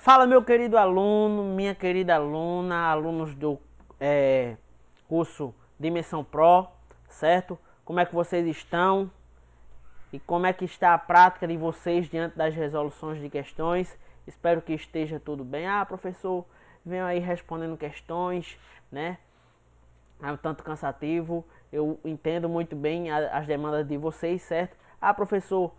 Fala, meu querido aluno, minha querida aluna, alunos do curso Dimensão Pro, certo? Como é que vocês estão? E como é que está a prática de vocês diante das resoluções de questões? Espero que esteja tudo bem. Ah, professor, venho aí respondendo questões, né? É um tanto cansativo. Eu entendo muito bem as demandas de vocês, certo? Ah, professor,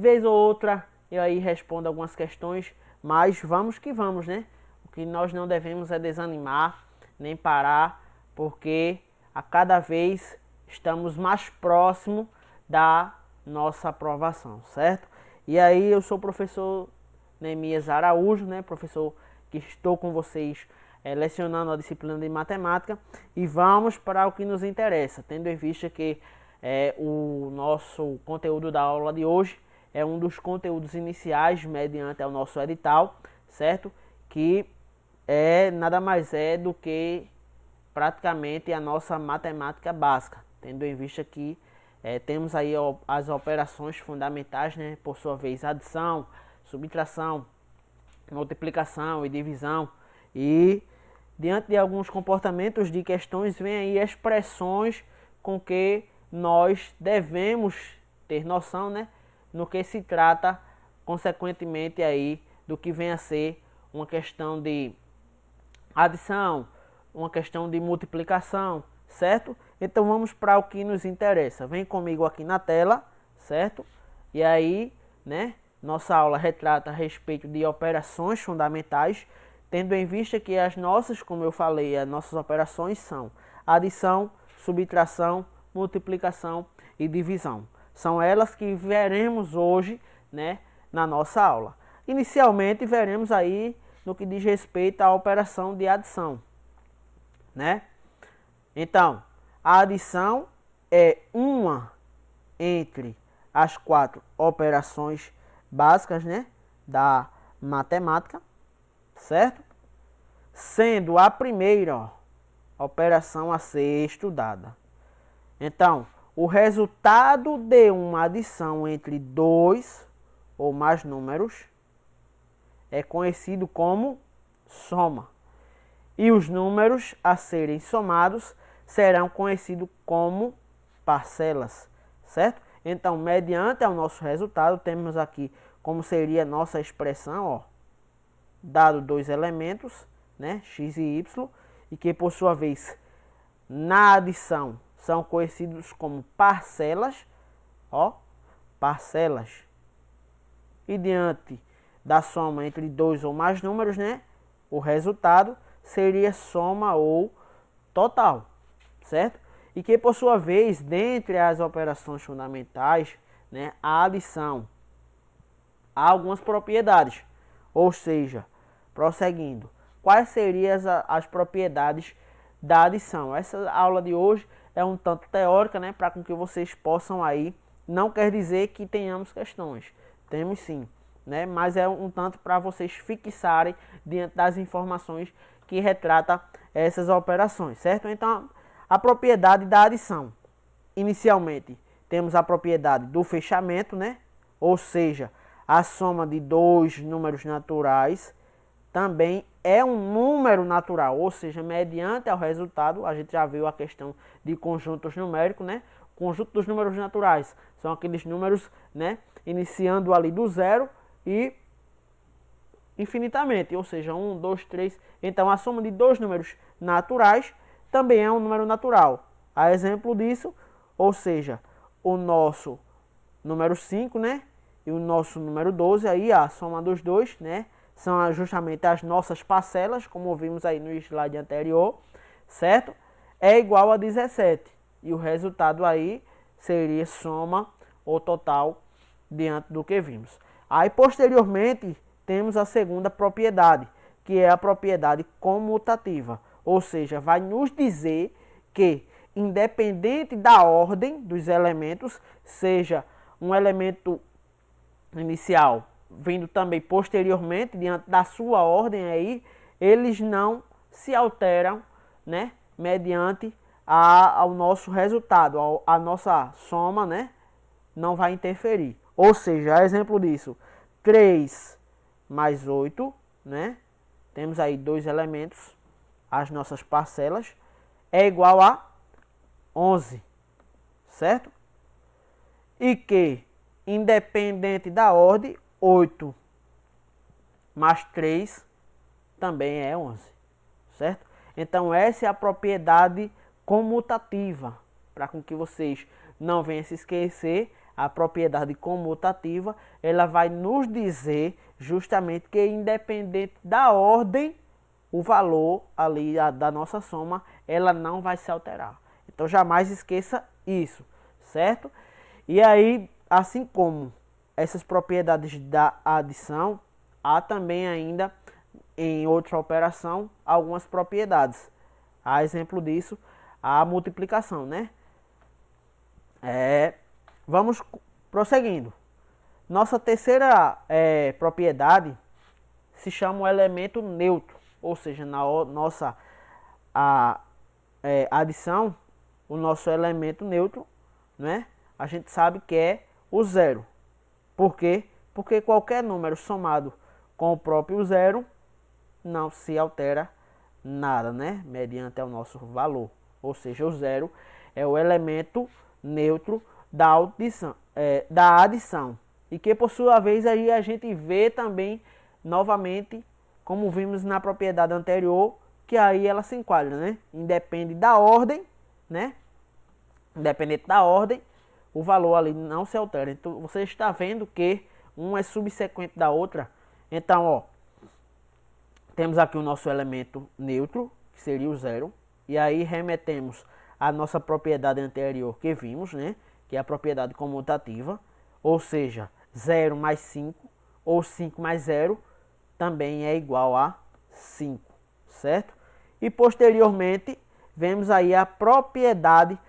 vez ou outra eu aí respondo algumas questões, mas vamos que vamos, né? O que nós não devemos é desanimar, nem parar, porque a cada vez estamos mais próximo da nossa aprovação, certo? E aí eu sou o professor Neemias Araújo, né? Professor que estou com vocês lecionando a disciplina de matemática, e vamos para o que nos interessa, tendo em vista que o nosso conteúdo da aula de hoje é um dos conteúdos iniciais mediante ao nosso edital, certo? Que nada mais é do que praticamente a nossa matemática básica, tendo em vista que temos aí as operações fundamentais, né? Por sua vez, adição, subtração, multiplicação e divisão, e diante de alguns comportamentos de questões vem aí expressões com que nós devemos ter noção, né, no que se trata, consequentemente aí do que vem a ser uma questão de adição, uma questão de multiplicação, certo? Então vamos para o que nos interessa. Vem comigo aqui na tela, certo? E aí, né, nossa aula retrata a respeito de operações fundamentais, tendo em vista que as nossas, como eu falei, as nossas operações são adição, subtração, multiplicação e divisão. São elas que veremos hoje, né, na nossa aula. Inicialmente veremos aí no que diz respeito à operação de adição, né? Então, a adição é uma entre as 4 operações básicas, né, da matemática, certo? Sendo a primeira operação a ser estudada. Então, o resultado de uma adição entre 2 ou mais números é conhecido como soma. E os números a serem somados serão conhecidos como parcelas, certo? Então, mediante ao nosso resultado, temos aqui como seria a nossa expressão, ó, dado 2 elementos, né, x e y, e que por sua vez na adição são conhecidos como parcelas, ó, parcelas. E diante da soma entre 2 ou mais números, né, o resultado seria soma ou total, certo? E que por sua vez, dentre as operações fundamentais, né, a adição há algumas propriedades, ou seja, prosseguindo, quais seriam as propriedades da adição? Essa aula de hoje é um tanto teórica, né, para com que vocês possam aí, não quer dizer que tenhamos questões, temos sim, né, mas é um tanto para vocês fixarem diante das informações que retrata essas operações, certo? Então, a propriedade da adição. Inicialmente, temos a propriedade do fechamento, né? Ou seja, a soma de 2 números naturais também é um número natural, ou seja, mediante ao resultado, a gente já viu a questão de conjuntos numéricos, né? O conjunto dos números naturais são aqueles números, né, iniciando ali do zero e infinitamente, ou seja, 1, 2, 3. Então, a soma de 2 números naturais também é um número natural. A exemplo disso, ou seja, o nosso número 5, né, e o nosso número 12, aí a soma dos dois, né, são justamente as nossas parcelas, como vimos aí no slide anterior, certo? É igual a 17. E o resultado aí seria soma ou total diante do que vimos. Aí, posteriormente, temos a segunda propriedade, que é a propriedade comutativa. Ou seja, vai nos dizer que, independente da ordem dos elementos, seja um elemento inicial vindo também posteriormente, diante da sua ordem aí, eles não se alteram, né, mediante ao nosso resultado, a nossa soma, né, não vai interferir. Ou seja, exemplo disso, 3 mais 8, né? Temos aí dois elementos, as nossas parcelas, é igual a 11, certo? E que, independente da ordem, 8 mais 3 também é 11, certo? Então essa é a propriedade comutativa, para com que vocês não venham se esquecer. A propriedade comutativa, ela vai nos dizer justamente que independente da ordem, o valor ali da nossa soma, ela não vai se alterar. Então jamais esqueça isso, certo? E aí, assim como essas propriedades da adição, há também ainda em outra operação algumas propriedades. A exemplo disso, a multiplicação, né? Vamos prosseguindo. Nossa terceira propriedade se chama o elemento neutro, ou seja, na nossa adição, o nosso elemento neutro, né? A gente sabe que é o zero. Por quê? Porque qualquer número somado com o próprio zero não se altera nada, né? Mediante o nosso valor. Ou seja, o zero é o elemento neutro da adição. E que por sua vez aí a gente vê também novamente, como vimos na propriedade anterior, que aí ela se enquadra, né? Independe da ordem, né? Independente da ordem, o valor ali não se altera. Então você está vendo que uma é subsequente da outra. Então, ó, temos aqui o nosso elemento neutro, que seria o zero. E aí remetemos à nossa propriedade anterior que vimos, né? Que é a propriedade comutativa. Ou seja, 0 mais 5 ou 5 mais 0 também é igual a 5, certo? E posteriormente, vemos aí a propriedade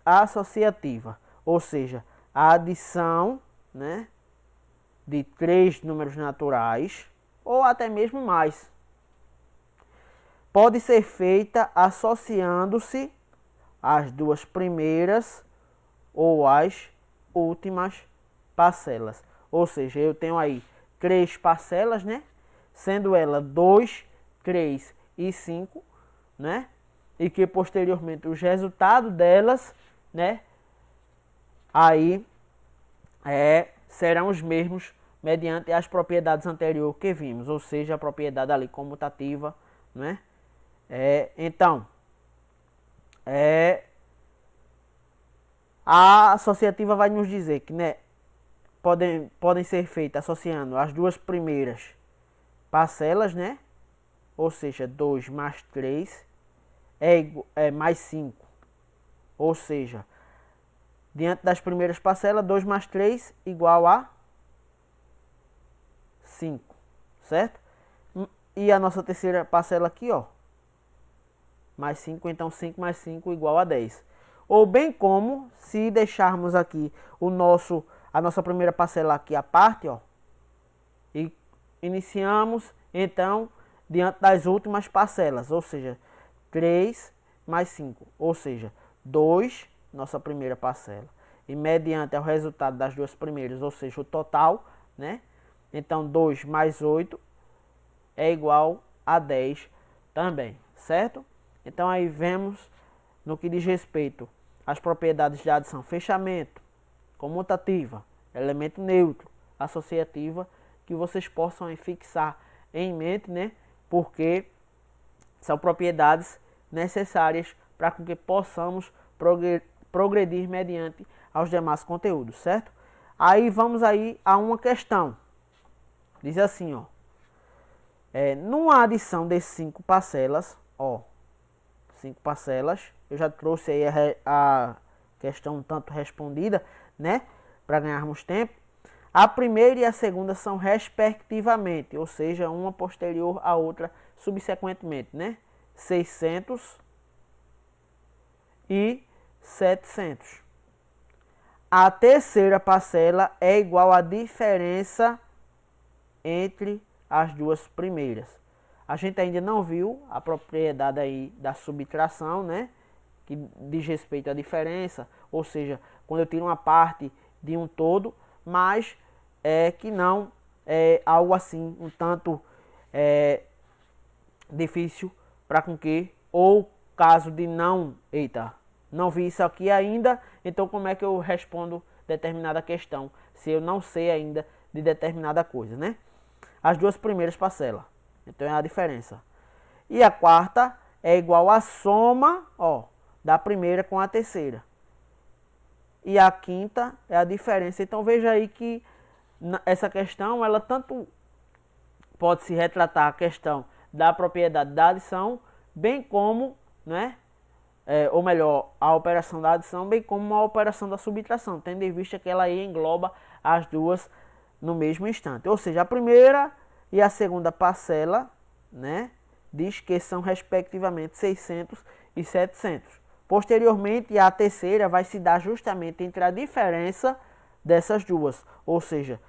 associativa. Ou seja, a adição, né, de 3 números naturais ou até mesmo mais pode ser feita associando-se as duas primeiras ou as últimas parcelas. Ou seja, eu tenho aí 3 parcelas, né? Sendo ela 2, 3 e 5, né? E que posteriormente os resultados delas, né? Aí serão os mesmos mediante as propriedades anteriores que vimos, ou seja, a propriedade ali comutativa, né? Então, a associativa vai nos dizer que, né, podem ser feitas associando as duas primeiras parcelas, né? Ou seja, 2 mais 3 é mais 5. Ou seja, diante das primeiras parcelas, 2 mais 3 igual a 5, certo? E a nossa terceira parcela aqui, ó, mais 5, então 5 mais 5 igual a 10. Ou bem como, se deixarmos aqui a nossa primeira parcela aqui à parte, ó, e iniciamos, então, diante das últimas parcelas, ou seja, 3 mais 5, ou seja, 2, nossa primeira parcela. E mediante o resultado das duas primeiras, ou seja, o total, né? Então, 2 mais 8 é igual a 10 também, certo? Então, aí vemos no que diz respeito às propriedades de adição, fechamento, comutativa, elemento neutro, associativa, que vocês possam fixar em mente, né? Porque são propriedades necessárias para que possamos progredir mediante aos demais conteúdos, certo? Aí vamos aí a uma questão. Diz assim, ó. Numa adição de 5 parcelas, ó, 5 parcelas, eu já trouxe aí a questão um tanto respondida, né, para ganharmos tempo. A primeira e a segunda são respectivamente, ou seja, uma posterior à outra subsequentemente, né, 600 e 700. A terceira parcela é igual à diferença entre as duas primeiras. A gente ainda não viu a propriedade aí da subtração, né? Que diz respeito à diferença, ou seja, quando eu tiro uma parte de um todo, mas que não algo assim, um tanto difícil para com que, ou caso de não vi isso aqui ainda, então como é que eu respondo determinada questão, se eu não sei ainda de determinada coisa, né? As duas primeiras parcelas, então é a diferença. E a quarta é igual à soma, ó, da primeira com a terceira. E a quinta é a diferença. Então veja aí que essa questão, ela tanto pode se retratar a questão da propriedade da adição, bem como, né, ou melhor, a operação da adição, bem como a operação da subtração, tendo em vista que ela aí engloba as duas no mesmo instante. Ou seja, a primeira e a segunda parcela, né, diz que são respectivamente 600 e 700. Posteriormente, a terceira vai se dar justamente entre a diferença dessas duas, ou seja,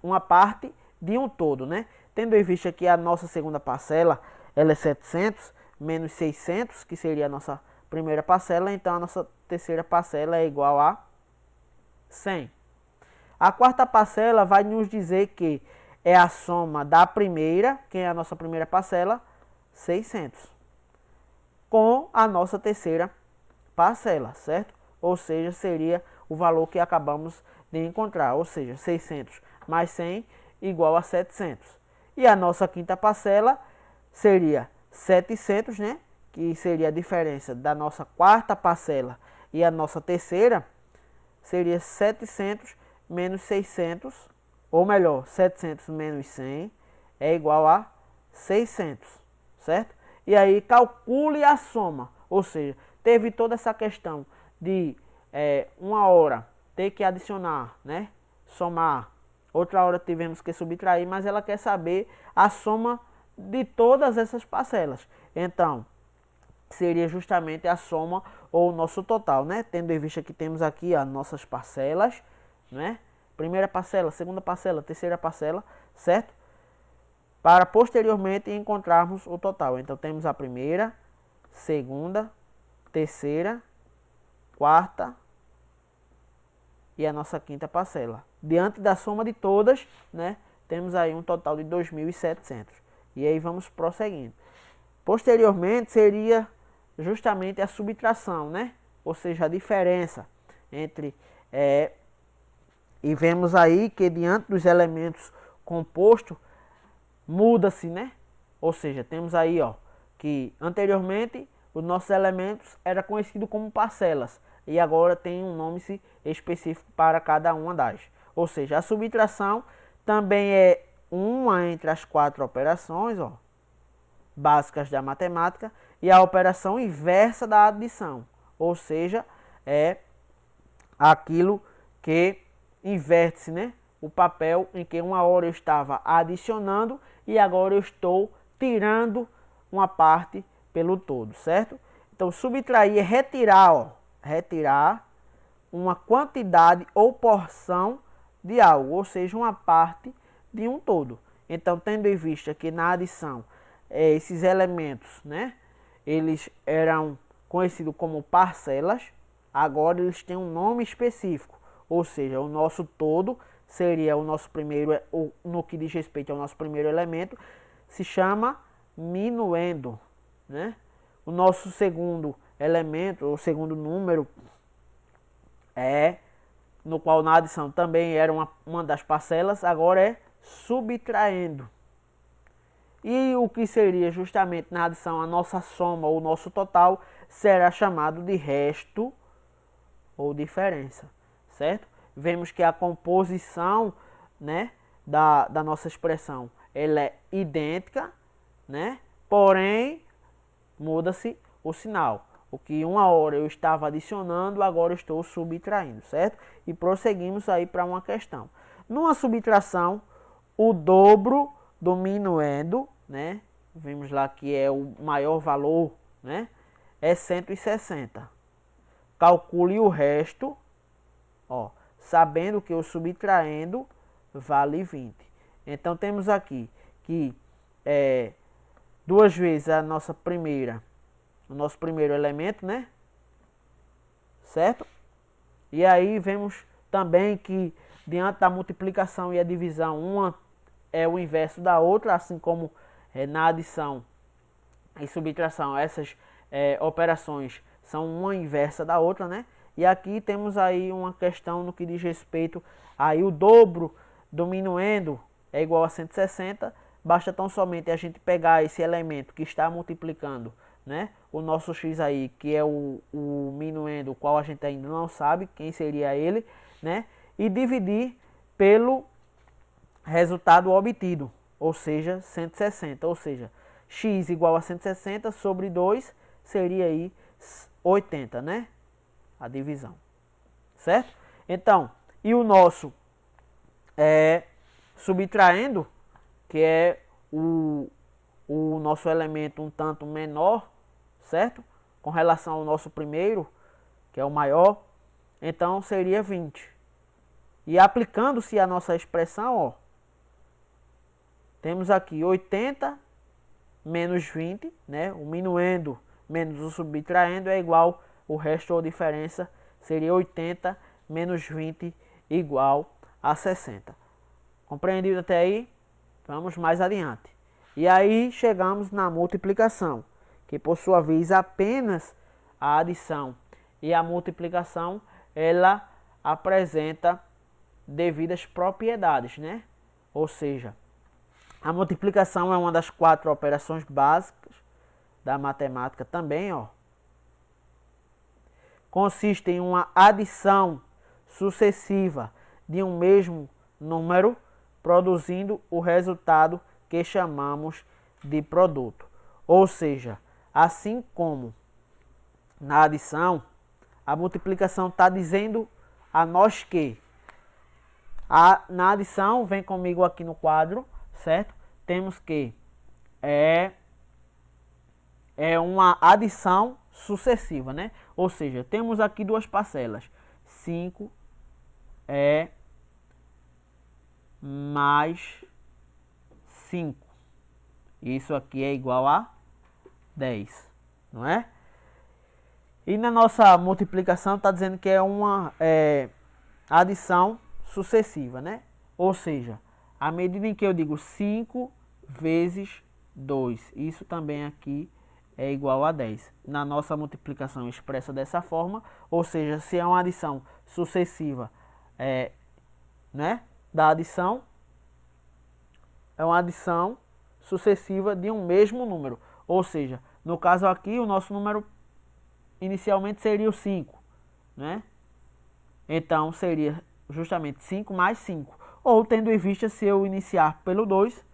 uma parte de um todo, né? Tendo em vista que a nossa segunda parcela ela é 700 menos 600, que seria a nossa primeira parcela, então a nossa terceira parcela é igual a 100. A quarta parcela vai nos dizer que é a soma da primeira, que é a nossa primeira parcela, 600, com a nossa terceira parcela, certo? Ou seja, seria o valor que acabamos de encontrar, ou seja, 600 mais 100 igual a 700. E a nossa quinta parcela seria 700, né? Que seria a diferença da nossa quarta parcela e a nossa terceira, seria 700 menos 600, ou melhor, 700 menos 100 é igual a 600, certo? E aí calcule a soma, ou seja, teve toda essa questão de uma hora ter que adicionar, né? Somar, outra hora tivemos que subtrair, mas ela quer saber a soma de todas essas parcelas. Então, seria justamente a soma ou o nosso total, né? Tendo em vista que temos aqui as nossas parcelas, né? Primeira parcela, segunda parcela, terceira parcela, certo? Para posteriormente encontrarmos o total. Então temos a primeira, segunda, terceira, quarta e a nossa quinta parcela. Diante da soma de todas, né? Temos aí um total de 2.700. E aí vamos prosseguindo. Posteriormente seria justamente a subtração, né? Ou seja, a diferença entre e vemos aí que diante dos elementos compostos muda-se, né? Ou seja, temos aí, ó, que anteriormente os nossos elementos era conhecido como parcelas e agora tem um nome específico para cada uma das. Ou seja, a subtração também é uma entre as quatro operações, ó, básicas da matemática, e a operação inversa da adição, ou seja, é aquilo que inverte-se, né? O papel em que uma hora eu estava adicionando e agora eu estou tirando uma parte pelo todo, certo? Então, subtrair é retirar, ó, retirar uma quantidade ou porção de algo, ou seja, uma parte de um todo. Então, tendo em vista que na adição esses elementos, né, eles eram conhecidos como parcelas, agora eles têm um nome específico, ou seja, o nosso todo seria o nosso primeiro, no que diz respeito ao nosso primeiro elemento, se chama minuendo, né? O nosso segundo elemento, o segundo número, no qual na adição também era uma das parcelas, agora é subtraindo. E o que seria justamente na adição a nossa soma ou o nosso total será chamado de resto ou diferença, certo? Vemos que a composição, né, da nossa expressão ela é idêntica, né? Porém, muda-se o sinal. O que uma hora eu estava adicionando, agora eu estou subtraindo, certo? E prosseguimos aí para uma questão. Numa subtração, o dobro do minuendo, né? Vimos lá que é o maior valor, né? É 160. Calcule o resto, ó, sabendo que o subtraindo vale 20. Então temos aqui que duas vezes o nosso primeiro elemento, né? Certo? E aí vemos também que diante da multiplicação e a divisão, uma é o inverso da outra, assim como na adição e subtração, essas operações são uma inversa da outra, né? E aqui temos aí uma questão no que diz respeito aí o dobro do minuendo é igual a 160, basta tão somente a gente pegar esse elemento que está multiplicando, né? O nosso x aí, que é o minuendo, o qual a gente ainda não sabe quem seria ele, né? E dividir pelo resultado obtido, ou seja, 160, ou seja, x igual a 160 sobre 2 seria aí 80, né? A divisão, certo? Então, e o nosso subtraindo, que é o nosso elemento um tanto menor, certo? Com relação ao nosso primeiro, que é o maior, então seria 20. E aplicando-se a nossa expressão, ó, temos aqui 80 menos 20, né? O minuendo menos o subtraindo é igual, o resto ou diferença seria 80 menos 20 igual a 60. Compreendido até aí? Vamos mais adiante. E aí chegamos na multiplicação, que por sua vez apenas a adição e a multiplicação, ela apresenta devidas propriedades, né? Ou seja, a multiplicação é uma das 4 operações básicas da matemática também, ó. Consiste em uma adição sucessiva de um mesmo número, produzindo o resultado que chamamos de produto. Ou seja, assim como na adição, a multiplicação está dizendo a nós que na adição, vem comigo aqui no quadro, certo? Temos que é uma adição sucessiva, né? Ou seja, temos aqui duas parcelas. 5 mais 5. Isso aqui é igual a 10, não é? E na nossa multiplicação está dizendo que é uma adição sucessiva, né? Ou seja, à medida em que eu digo 5 vezes 2, isso também aqui é igual a 10. Na nossa multiplicação expressa dessa forma, ou seja, se é uma adição sucessiva, né, da adição, é uma adição sucessiva de um mesmo número. Ou seja, no caso aqui, o nosso número inicialmente seria o 5, né? Então, seria justamente 5 mais 5. Ou, tendo em vista, se eu iniciar pelo 2,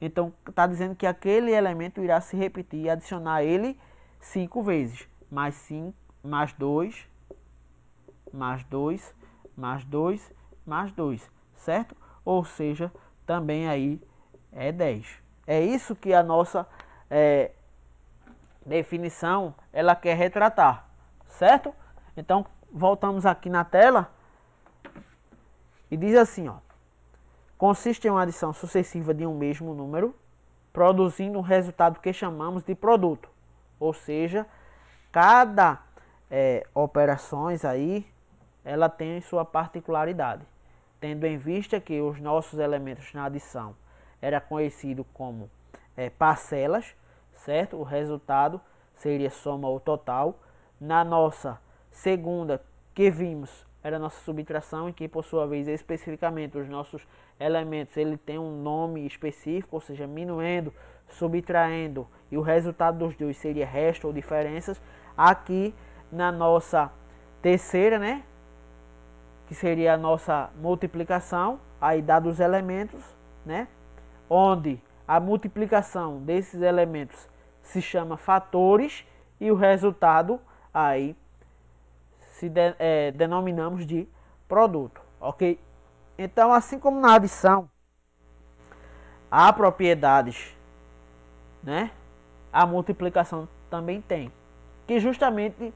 então está dizendo que aquele elemento irá se repetir e adicionar ele 5 vezes. Mais 5, mais 2, mais 2, mais 2, mais 2, certo? Ou seja, também aí é 10. É isso que a nossa definição ela quer retratar, certo? Então, voltamos aqui na tela e diz assim, ó: consiste em uma adição sucessiva de um mesmo número, produzindo um resultado que chamamos de produto. Ou seja, cada operações aí, ela tem sua particularidade, tendo em vista que os nossos elementos na adição era conhecido como parcelas, certo? O resultado seria soma ou total. Na nossa segunda que vimos era a nossa subtração, em que por sua vez especificamente os nossos elementos ele tem um nome específico, ou seja, minuendo, subtraindo, e o resultado dos dois seria resto ou diferenças. Aqui na nossa terceira, né, que seria a nossa multiplicação, aí dados os elementos, né, onde a multiplicação desses elementos se chama fatores e o resultado aí denominamos de produto, ok? Então, assim como na adição há propriedades, né, a multiplicação também tem, que justamente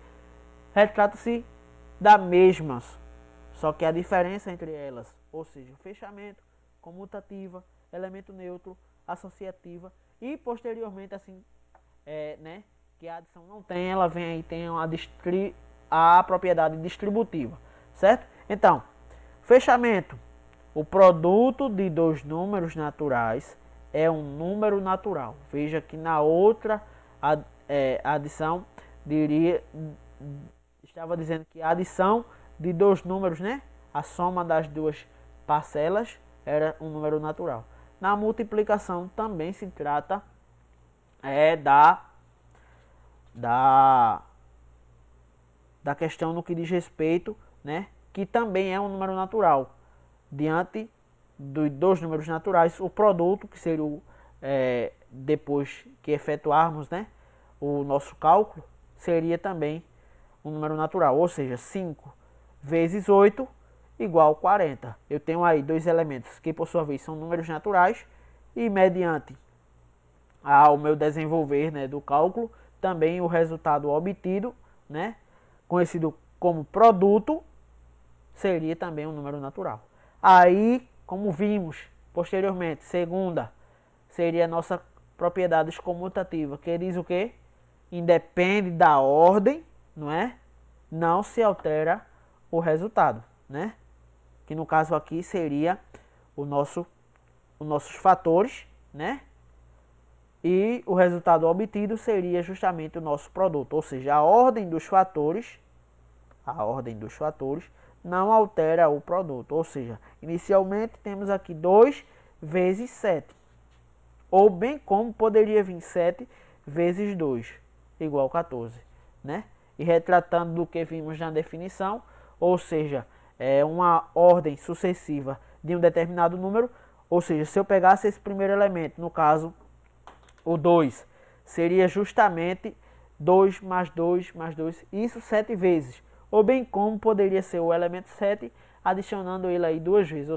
retrata-se da mesmas, só que a diferença entre elas, ou seja, fechamento, comutativa, elemento neutro, associativa e posteriormente assim, né, que a adição não tem, ela vem aí, tem a propriedade distributiva, certo? Então, fechamento o produto de dois números naturais é um número natural. Veja que na outra adição estava dizendo que a adição de dois números, né? A soma das duas parcelas era um número natural. Na multiplicação também se trata da questão no que diz respeito, né? Que também é um número natural. Diante dos dois números naturais, o produto, que seria depois que efetuarmos, né, o nosso cálculo, seria também um número natural. Ou seja, 5 vezes 8 igual 40. Eu tenho aí dois elementos que, por sua vez, são números naturais e, mediante ao meu desenvolver, né, do cálculo, também o resultado obtido, né, conhecido como produto, seria também um número natural. Aí, como vimos posteriormente, segunda seria a nossa propriedade comutativa, que diz o quê? Independe da ordem, não é? Não se altera o resultado, né? Que no caso aqui seria os nossos fatores, né? E o resultado obtido seria justamente o nosso produto, ou seja, a ordem dos fatores não altera o produto, ou seja, inicialmente temos aqui 2 vezes 7, ou bem como poderia vir 7 vezes 2, igual 14, né? E retratando do que vimos na definição, ou seja, é uma ordem sucessiva de um determinado número, ou seja, se eu pegasse esse primeiro elemento, no caso, o 2, seria justamente 2 mais 2 mais 2, isso 7 vezes. Ou bem como poderia ser o elemento 7, adicionando ele aí duas vezes,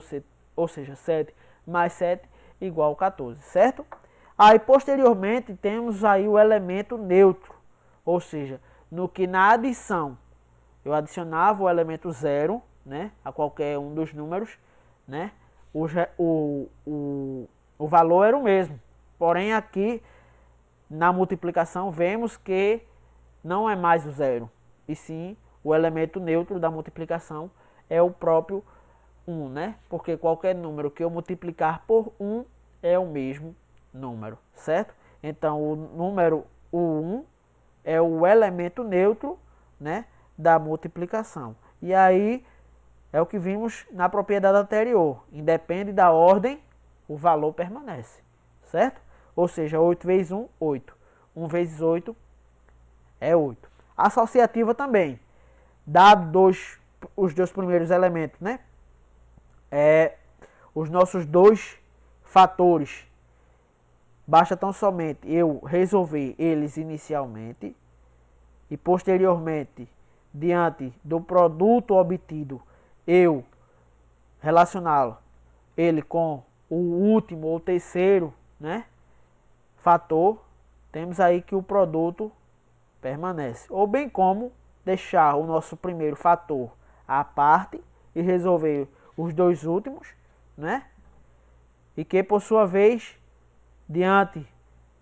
ou seja, 7 mais 7 igual 14, certo? Aí posteriormente temos aí o elemento neutro, ou seja, no que na adição eu adicionava o elemento 0, né, a qualquer um dos números, né, o valor era o mesmo. Porém aqui na multiplicação vemos que não é mais o 0, e sim o elemento neutro da multiplicação é o próprio 1, né? Porque qualquer número que eu multiplicar por 1 é o mesmo número, certo? Então o 1 é o elemento neutro, né, da multiplicação. E aí é o que vimos na propriedade anterior. Independe da ordem, o valor permanece, certo? Ou seja, 8 vezes 1, 8. 1 vezes 8 é 8. Associativa também. Dado os dois primeiros elementos, né? Os nossos dois fatores. Basta tão somente eu resolver eles inicialmente e posteriormente, diante do produto obtido, eu relacioná-lo ele com o último ou terceiro, né, fator, temos aí que o produto permanece. Ou bem como deixar o nosso primeiro fator à parte e resolver os dois últimos, né? E que por sua vez, diante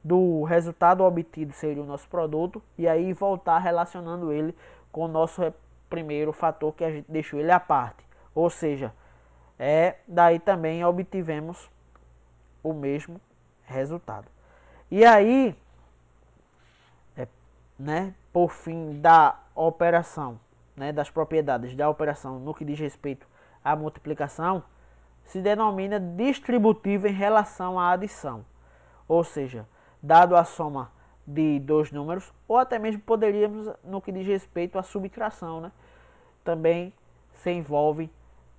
do resultado obtido seria o nosso produto, e aí voltar relacionando ele com o nosso primeiro fator que a gente deixou ele à parte. Ou seja, daí também obtivemos o mesmo resultado. E aí, né, por fim da operação, né, das propriedades da operação no que diz respeito à multiplicação, se denomina distributiva em relação à adição. Ou seja, dado a soma de dois números, ou até mesmo poderíamos, no que diz respeito à subtração, né, também se envolve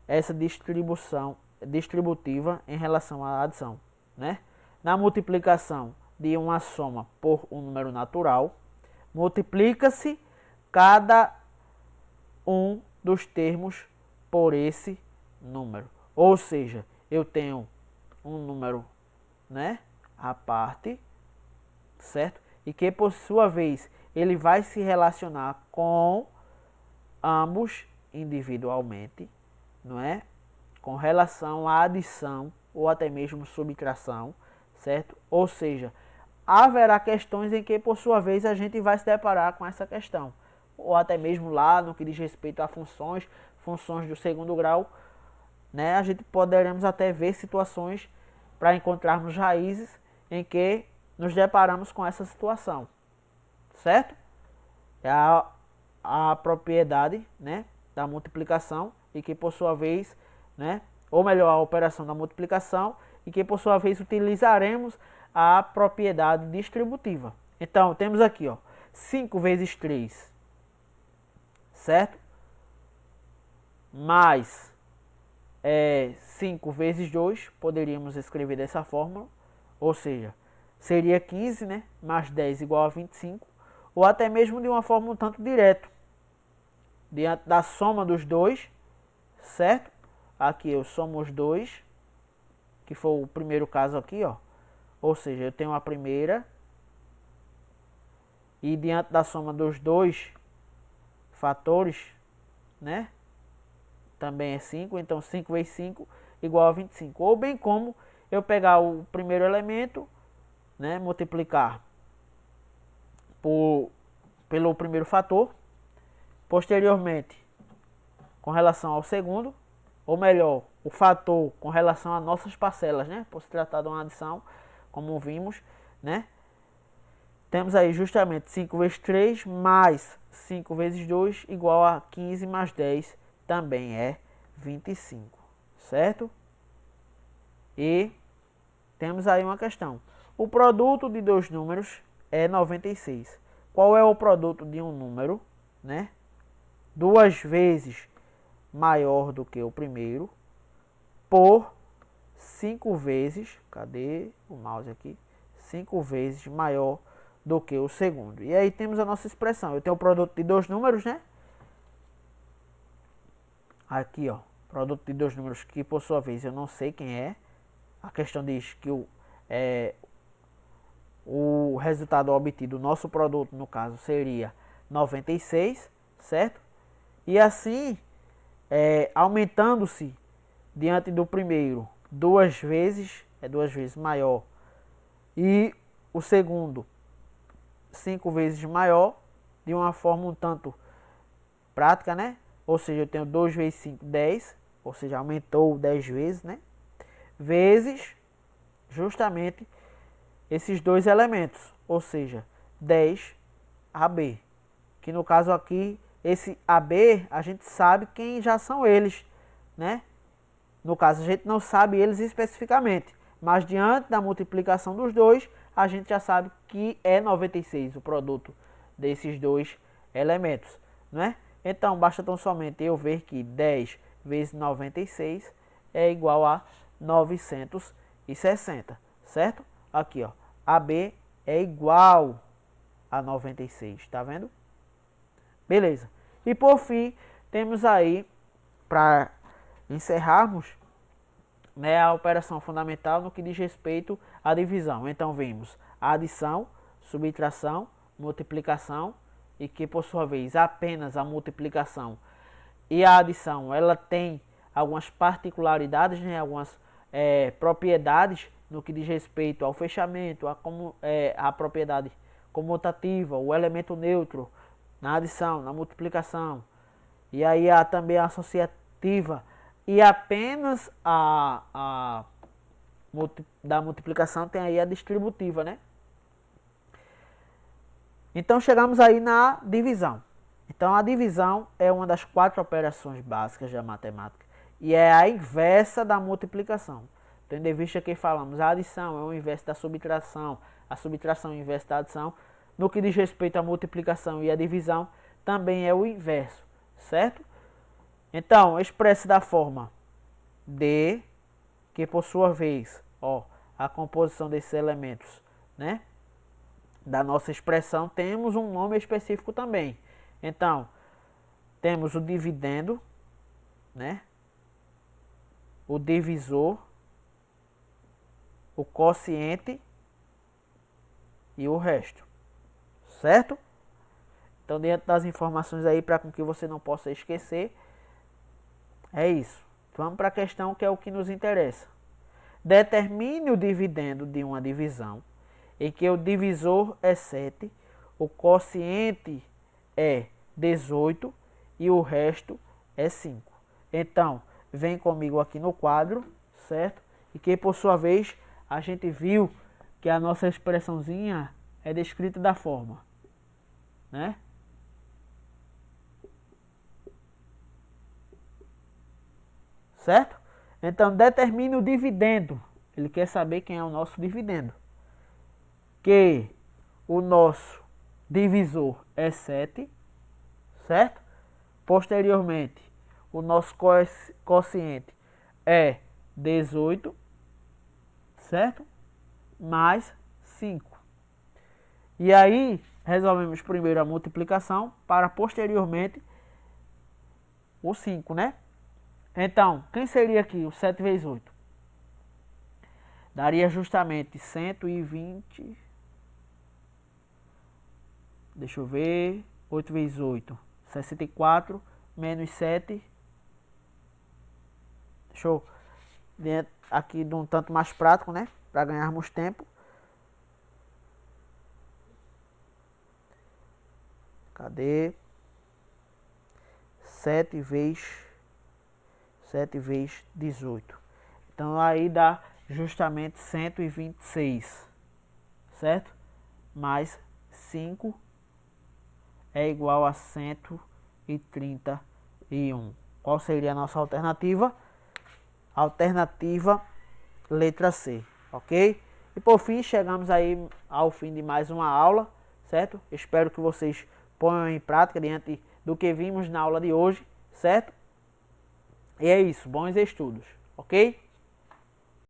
essa distribuição distributiva em relação à adição, né? Na multiplicação de uma soma por um número natural, multiplica-se cada um dos termos por esse número. Ou seja, eu tenho um número, né, à parte, certo? E que por sua vez ele vai se relacionar com ambos individualmente, não é? Com relação à adição ou até mesmo subtração, certo? Ou seja, haverá questões em que por sua vez a gente vai se deparar com essa questão, ou até mesmo lá no que diz respeito a funções do segundo grau, né, a gente poderemos até ver situações para encontrarmos raízes em que nos deparamos com essa situação, certo? É a propriedade, né, da multiplicação e que por sua vez, né, ou melhor, a operação da multiplicação e que por sua vez utilizaremos a propriedade distributiva. Então, temos aqui, ó, 5 vezes 3, certo? Mais 5 vezes 2, poderíamos escrever dessa fórmula, ou seja, seria 15, né, mais 10 igual a 25, ou até mesmo de uma forma um tanto direto, diante da soma dos dois, certo? Aqui eu somo os dois, que foi o primeiro caso aqui, ó. Ou seja, eu tenho a primeira, e diante da soma dos dois fatores, né, também é 5, então 5 vezes 5 igual a 25. Ou bem como eu pegar o primeiro elemento, né, multiplicar pelo primeiro fator, posteriormente com relação ao segundo, ou melhor, o fator com relação a nossas parcelas, né, por se tratar de uma adição, como vimos, né. Temos aí justamente 5 vezes 3 mais 5 vezes 2 igual a 15 mais 10 também é 25, certo? E temos aí uma questão. O produto de dois números é 96. Qual é o produto de um número, né, duas vezes maior do que o primeiro por 5 vezes, cadê o mouse aqui? 5 vezes maior do que o segundo. E aí temos a nossa expressão. Eu tenho o produto de dois números, né? Aqui, ó, produto de dois números que por sua vez eu não sei quem é. A questão diz que o resultado obtido, o nosso produto no caso seria 96, certo? E assim, aumentando-se diante do primeiro duas vezes maior, e o segundo 5 vezes maior, de uma forma um tanto prática, né? Ou seja, eu tenho 2 vezes 5, 10, ou seja, aumentou 10 vezes, né? Vezes justamente esses dois elementos, ou seja, 10 AB. Que no caso aqui, esse AB, a gente sabe quem já são eles, né? No caso, a gente não sabe eles especificamente, mas diante da multiplicação dos dois, a gente já sabe que é 96 o produto desses dois elementos, né? Então, basta tão somente eu ver que 10 vezes 96 é igual a 960, certo? Aqui, ó, AB é igual a 96, tá vendo? Beleza. E por fim, temos aí, para encerrarmos, né, a operação fundamental no que diz respeito à divisão. Então vimos a adição, subtração, multiplicação, e que por sua vez apenas a multiplicação e a adição ela tem algumas particularidades, né, algumas propriedades no que diz respeito ao fechamento, a propriedade comutativa, o elemento neutro na adição, na multiplicação, e aí há também a associativa. E apenas da multiplicação tem aí a distributiva, né? Então chegamos aí na divisão. Então a divisão é uma das 4 operações básicas da matemática e é a inversa da multiplicação. Tendo em vista que falamos a adição é o inverso da subtração, a subtração é o inverso da adição. No que diz respeito à multiplicação e à divisão, também é o inverso, certo? Então, expressa da forma D, que por sua vez, ó, a composição desses elementos, né, da nossa expressão, temos um nome específico também. Então, temos o dividendo, né, o divisor, o quociente e o resto, certo? Então, dentro das informações aí, para que você não possa esquecer, é isso. Vamos para a questão que é o que nos interessa. Determine o dividendo de uma divisão em que o divisor é 7, o quociente é 18 e o resto é 5. Então, vem comigo aqui no quadro, certo? E que por sua vez a gente viu que a nossa expressãozinha é descrita da forma, né? Certo? Então determine o dividendo. Ele quer saber quem é o nosso dividendo. Que o nosso divisor é 7, certo? Posteriormente, o nosso quociente é 18, certo? Mais 5. E aí, resolvemos primeiro a multiplicação para posteriormente o 5, né? Então, quem seria aqui o 7 vezes 8? Daria justamente 120. Deixa eu ver. 8 vezes 8. 64 menos 7. Deixa eu dentro aqui de um tanto mais prático, né? Para ganharmos tempo. Cadê? 7 vezes 18. Então aí dá justamente 126, certo? Mais 5 é igual a 131. Qual seria a nossa alternativa? Alternativa letra C, ok? E por fim, chegamos aí ao fim de mais uma aula, certo? Espero que vocês ponham em prática diante do que vimos na aula de hoje, certo? E é isso, bons estudos, ok?